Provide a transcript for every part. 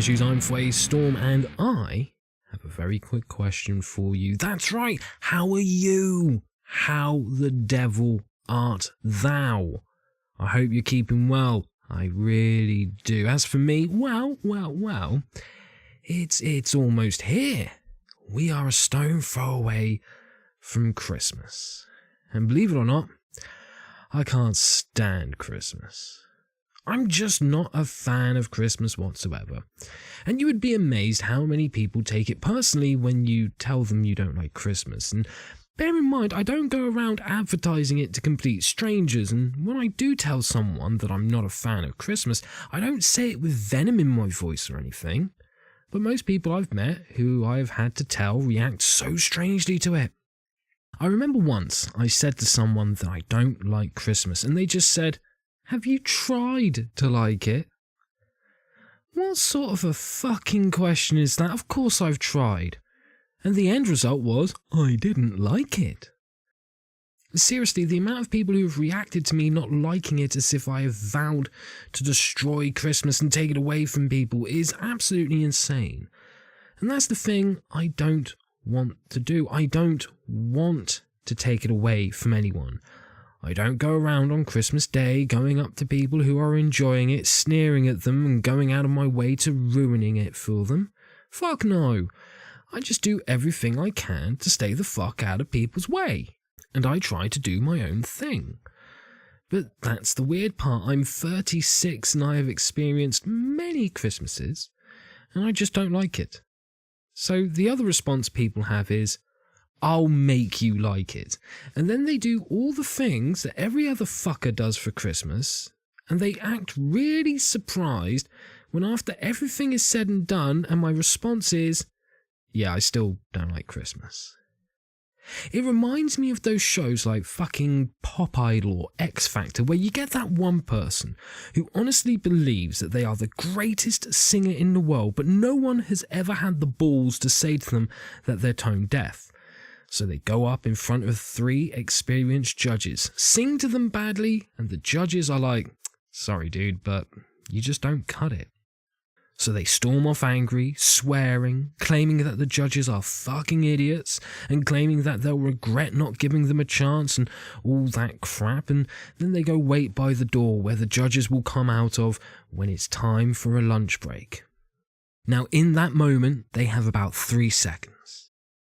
Issues. I'm Storm, and I have a very quick question for you. That's right, how are you? How the devil art thou? I hope you're keeping well. I really do. As for me, well, it's almost here. We are a stone throw away from Christmas. And believe it or not, I can't stand Christmas. I'm just not a fan of Christmas whatsoever. And you would be amazed how many people take it personally when you tell them you don't like Christmas. And bear in mind, I don't go around advertising it to complete strangers, and when I do tell someone that I'm not a fan of Christmas, I don't say it with venom in my voice or anything. But most people I've met who I've had to tell react so strangely to it. I remember once I said to someone that I don't like Christmas, and they just said, "Have you tried to like it?" What sort of a fucking question is that? Of course I've tried. And the end result was, I didn't like it. Seriously, the amount of people who have reacted to me not liking it as if I have vowed to destroy Christmas and take it away from people is absolutely insane. And that's the thing I don't want to do. I don't want to take it away from anyone. I don't go around on Christmas Day going up to people who are enjoying it, sneering at them and going out of my way to ruining it for them. Fuck no. I just do everything I can to stay the fuck out of people's way. And I try to do my own thing. But that's the weird part. I'm 36 and I have experienced many Christmases, and I just don't like it. So the other response people have is, I'll make you like it. And then they do all the things that every other fucker does for Christmas, and they act really surprised when after everything is said and done, and my response is, yeah, I still don't like Christmas. It reminds me of those shows like fucking Pop Idol or X Factor, where you get that one person who honestly believes that they are the greatest singer in the world, but no one has ever had the balls to say to them that they're tone deaf. So they go up in front of 3 experienced judges, sing to them badly, and the judges are like, sorry dude, but you just don't cut it. So they storm off angry, swearing, claiming that the judges are fucking idiots, and claiming that they'll regret not giving them a chance and all that crap, and then they go wait by the door where the judges will come out of when it's time for a lunch break. Now in that moment, they have about 3 seconds.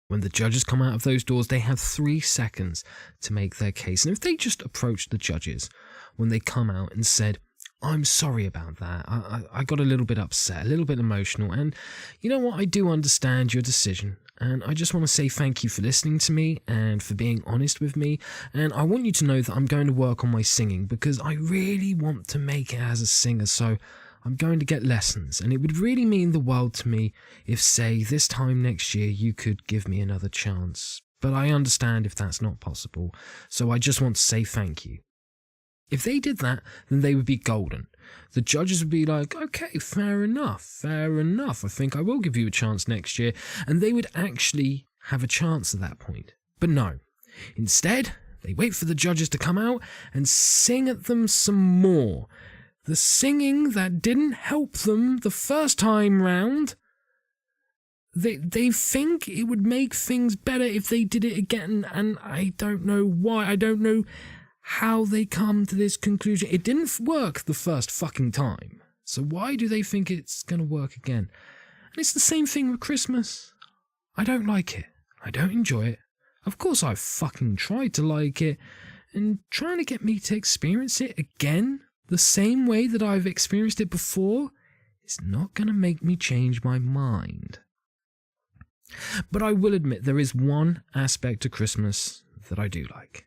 When the judges come out of those doors, they have 3 seconds to make their case. And if they just approached the judges when they come out and said, I'm sorry about that, I got a little bit upset, a little bit emotional, and you know what, I do understand your decision, and I just want to say thank you for listening to me and for being honest with me, and I want you to know that I'm going to work on my singing because I really want to make it as a singer, so I'm going to get lessons, and it would really mean the world to me if, say, this time next year you could give me another chance. But I understand if that's not possible, so I just want to say thank you. If they did that, then they would be golden. The judges would be like, okay, fair enough, I think I will give you a chance next year, and they would actually have a chance at that point. But no. Instead, they wait for the judges to come out and sing at them some more. The singing that didn't help them the first time round. They think it would make things better if they did it again, and I don't know why. I don't know how they come to this conclusion. It didn't work the first fucking time, so why do they think it's gonna work again? And it's the same thing with Christmas. I don't like it. I don't enjoy it. Of course I've fucking tried to like it, and trying to get me to experience it again the same way that I've experienced it before is not gonna make me change my mind. But I will admit there is one aspect to Christmas that I do like.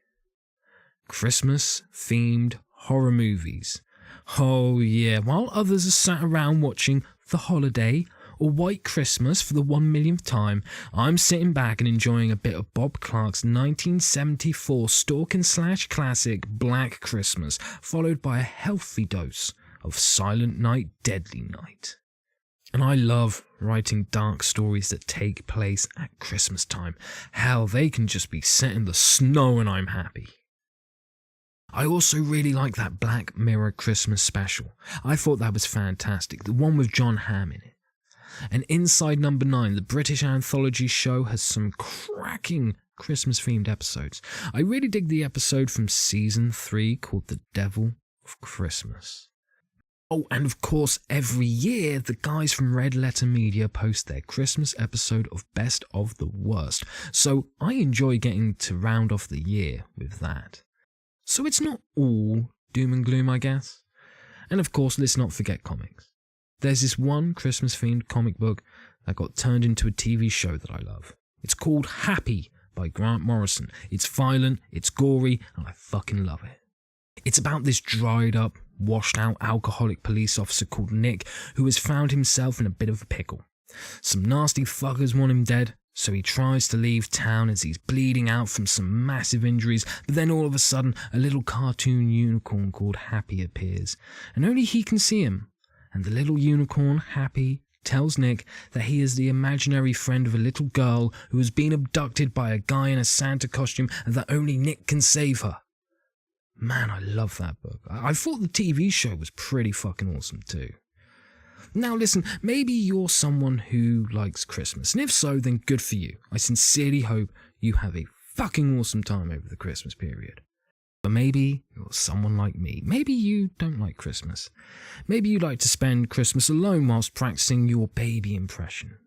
Christmas-themed horror movies. Oh yeah, while others are sat around watching The Holiday or White Christmas for the 1 millionth time, I'm sitting back and enjoying a bit of Bob Clark's 1974 stalk-and-slash classic Black Christmas, followed by a healthy dose of Silent Night, Deadly Night. And I love writing dark stories that take place at Christmas time. Hell, they can just be set in the snow and I'm happy. I also really like that Black Mirror Christmas special. I thought that was fantastic, the one with John Hamm in it. And inside number 9, the British anthology show has some cracking Christmas-themed episodes. I really dig the episode from season 3 called The Devil of Christmas. Oh, and of course, every year, the guys from Red Letter Media post their Christmas episode of Best of the Worst, so I enjoy getting to round off the year with that. So it's not all doom and gloom, I guess. And of course, let's not forget comics. There's this one Christmas-themed comic book that got turned into a TV show that I love. It's called Happy by Grant Morrison. It's violent, it's gory, and I fucking love it. It's about this dried up, washed out alcoholic police officer called Nick who has found himself in a bit of a pickle. Some nasty fuckers want him dead, so he tries to leave town as he's bleeding out from some massive injuries, but then all of a sudden a little cartoon unicorn called Happy appears, and only he can see him. And the little unicorn, Happy, tells Nick that he is the imaginary friend of a little girl who has been abducted by a guy in a Santa costume and that only Nick can save her. Man, I love that book. I thought the TV show was pretty fucking awesome too. Now listen, maybe you're someone who likes Christmas, and if so, then good for you. I sincerely hope you have a fucking awesome time over the Christmas period. But maybe you're someone like me. Maybe you don't like Christmas. Maybe you like to spend Christmas alone whilst practicing your baby impression.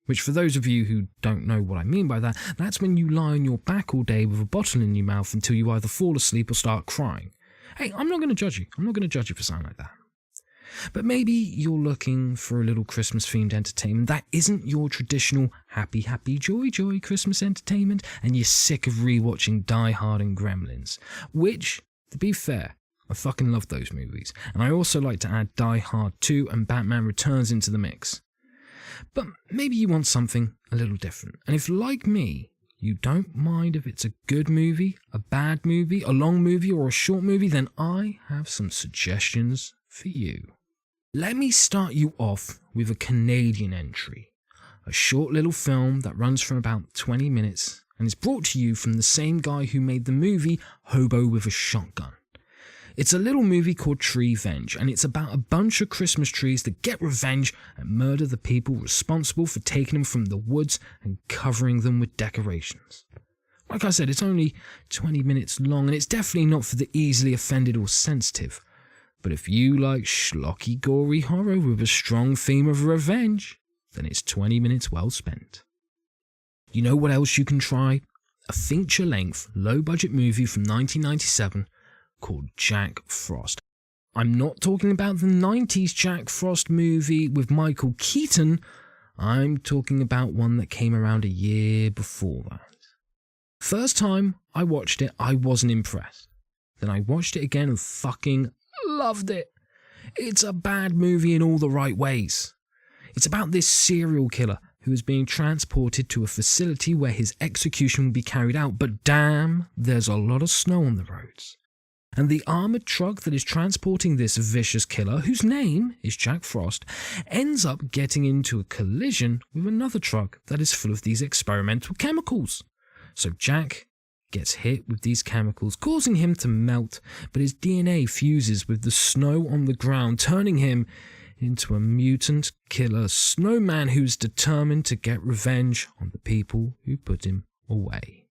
Which, for those of you who don't know what I mean by that, that's when you lie on your back all day with a bottle in your mouth until you either fall asleep or start crying. Hey, I'm not going to judge you. I'm not going to judge you for something like that. But maybe you're looking for a little Christmas-themed entertainment that isn't your traditional happy, happy, joy, joy Christmas entertainment, and you're sick of rewatching Die Hard and Gremlins. Which, to be fair, I fucking love those movies. And I also like to add Die Hard 2 and Batman Returns into the mix. But maybe you want something a little different. And if, like me, you don't mind if it's a good movie, a bad movie, a long movie, or a short movie, then I have some suggestions for you. Let me start you off with a Canadian entry. A short little film that runs for about 20 minutes and is brought to you from the same guy who made the movie Hobo with a Shotgun. It's a little movie called Tree Venge, and it's about a bunch of Christmas trees that get revenge and murder the people responsible for taking them from the woods and covering them with decorations. Like I said, it's only 20 minutes long, and it's definitely not for the easily offended or sensitive. But if you like schlocky, gory horror with a strong theme of revenge, then it's 20 minutes well spent. You know what else you can try? A feature-length, low-budget movie from 1997 called Jack Frost. I'm not talking about the 90s Jack Frost movie with Michael Keaton. I'm talking about one that came around a year before that. First time I watched it, I wasn't impressed. Then I watched it again and fucking loved it. It's a bad movie in all the right ways. It's about this serial killer who is being transported to a facility where his execution will be carried out, but damn, there's a lot of snow on the roads. And the armoured truck that is transporting this vicious killer, whose name is Jack Frost, ends up getting into a collision with another truck that is full of these experimental chemicals. So Jack gets hit with these chemicals, causing him to melt, but his DNA fuses with the snow on the ground, turning him into a mutant killer snowman who's determined to get revenge on the people who put him away.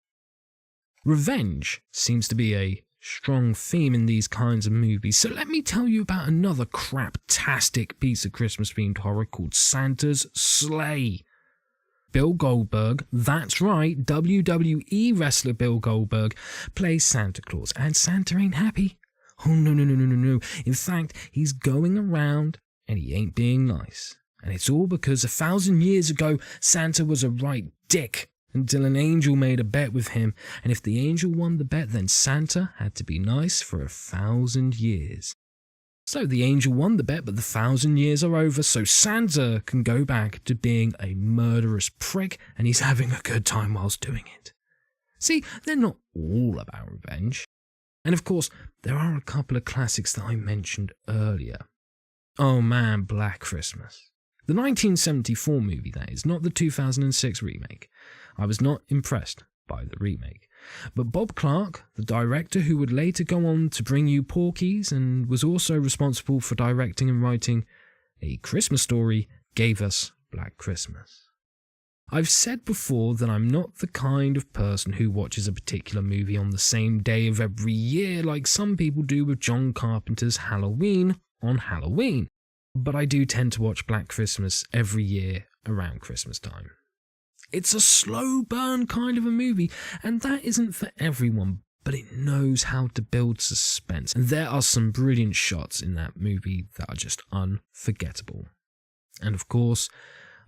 Revenge seems to be a strong theme in these kinds of movies, so let me tell you about another craptastic piece of Christmas-themed horror called Santa's Sleigh. Bill Goldberg, that's right, WWE wrestler Bill Goldberg, plays Santa Claus, and Santa ain't happy. Oh no. In fact, he's going around and he ain't being nice. And it's all because 1,000 years ago, Santa was a right dick until an angel made a bet with him, and if the angel won the bet, then Santa had to be nice for 1,000 years. So the angel won the bet, but the 1,000 years are over, so Santa can go back to being a murderous prick, and he's having a good time whilst doing it. See, they're not all about revenge. And of course, there are a couple of classics that I mentioned earlier. Oh man, Black Christmas. The 1974 movie, that is, not the 2006 remake. I was not impressed by the remake. But Bob Clark, the director who would later go on to bring you Porky's and was also responsible for directing and writing A Christmas Story, gave us Black Christmas. I've said before that I'm not the kind of person who watches a particular movie on the same day of every year like some people do with John Carpenter's Halloween on Halloween, but I do tend to watch Black Christmas every year around Christmas time. It's a slow burn kind of a movie, and that isn't for everyone, but it knows how to build suspense, and there are some brilliant shots in that movie that are just unforgettable. And of course,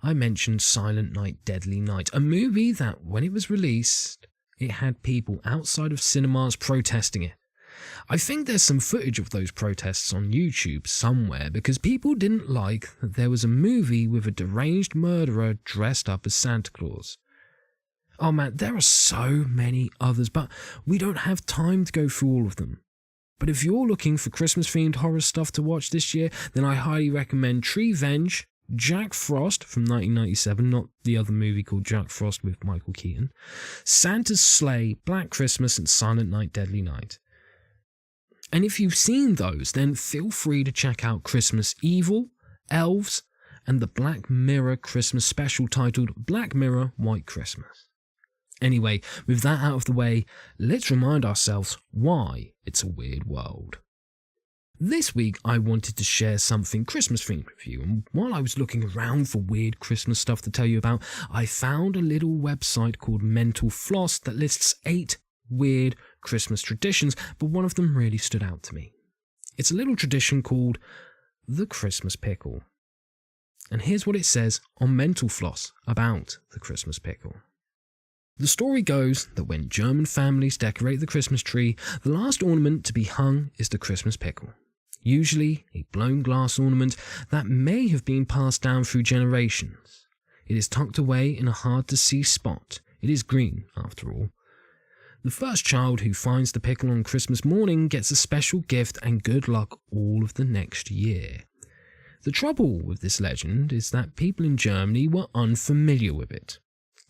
I mentioned Silent Night, Deadly Night, a movie that, when it was released, it had people outside of cinemas protesting it. I think there's some footage of those protests on YouTube somewhere because people didn't like that there was a movie with a deranged murderer dressed up as Santa Claus. Oh man, there are so many others, but we don't have time to go through all of them. But if you're looking for Christmas-themed horror stuff to watch this year, then I highly recommend Treevenge, Jack Frost from 1997, not the other movie called Jack Frost with Michael Keaton, Santa's Sleigh, Black Christmas, and Silent Night, Deadly Night. And if you've seen those, then feel free to check out Christmas Evil, Elves, and the Black Mirror Christmas special titled Black Mirror White Christmas. Anyway, with that out of the way, let's remind ourselves why it's a weird world. This week I wanted to share something Christmas-themed with you, and while I was looking around for weird Christmas stuff to tell you about, I found a little website called Mental Floss that lists 8 weird Christmas traditions, but one of them really stood out to me. It's a little tradition called the Christmas Pickle. And here's what it says on Mental Floss about the Christmas Pickle. The story goes that when German families decorate the Christmas tree, the last ornament to be hung is the Christmas pickle. Usually a blown glass ornament that may have been passed down through generations. It is tucked away in a hard-to-see spot. It is green, after all. The first child who finds the pickle on Christmas morning gets a special gift and good luck all of the next year. The trouble with this legend is that people in Germany were unfamiliar with it.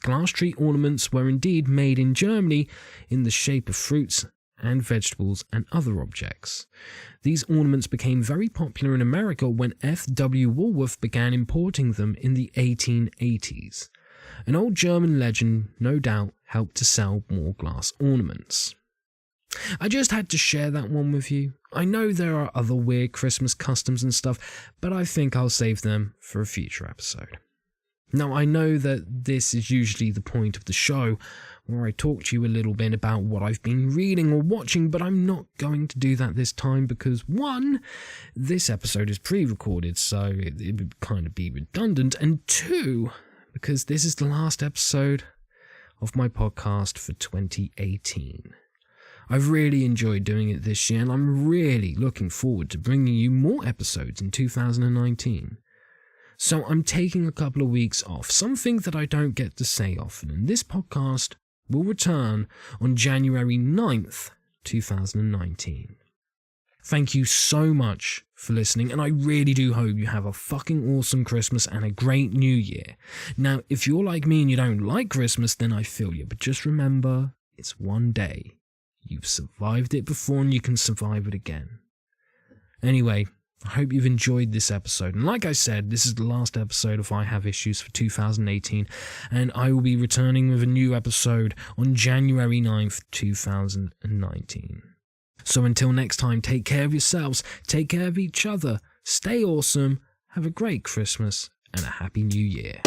Glass tree ornaments were indeed made in Germany in the shape of fruits and vegetables and other objects. These ornaments became very popular in America when F.W. Woolworth began importing them in the 1880s. An old German legend, no doubt, helped to sell more glass ornaments. I just had to share that one with you. I know there are other weird Christmas customs and stuff, but I think I'll save them for a future episode. Now, I know that this is usually the point of the show where I talk to you a little bit about what I've been reading or watching, but I'm not going to do that this time because, one, this episode is pre-recorded, so it would kind of be redundant, and two, because this is the last episode of my podcast for 2018. I've really enjoyed doing it this year, and I'm really looking forward to bringing you more episodes in 2019. So I'm taking a couple of weeks off, something that I don't get to say often, and this podcast will return on January 9th, 2019. Thank you so much for listening, and I really do hope you have a fucking awesome Christmas and a great New Year. Now, if you're like me and you don't like Christmas, then I feel you, but just remember, it's one day. You've survived it before and you can survive it again. Anyway, I hope you've enjoyed this episode, and like I said, this is the last episode of I Have Issues for 2018, and I will be returning with a new episode on January 9th, 2019. So until next time, take care of yourselves, take care of each other, stay awesome, have a great Christmas, and a Happy New Year.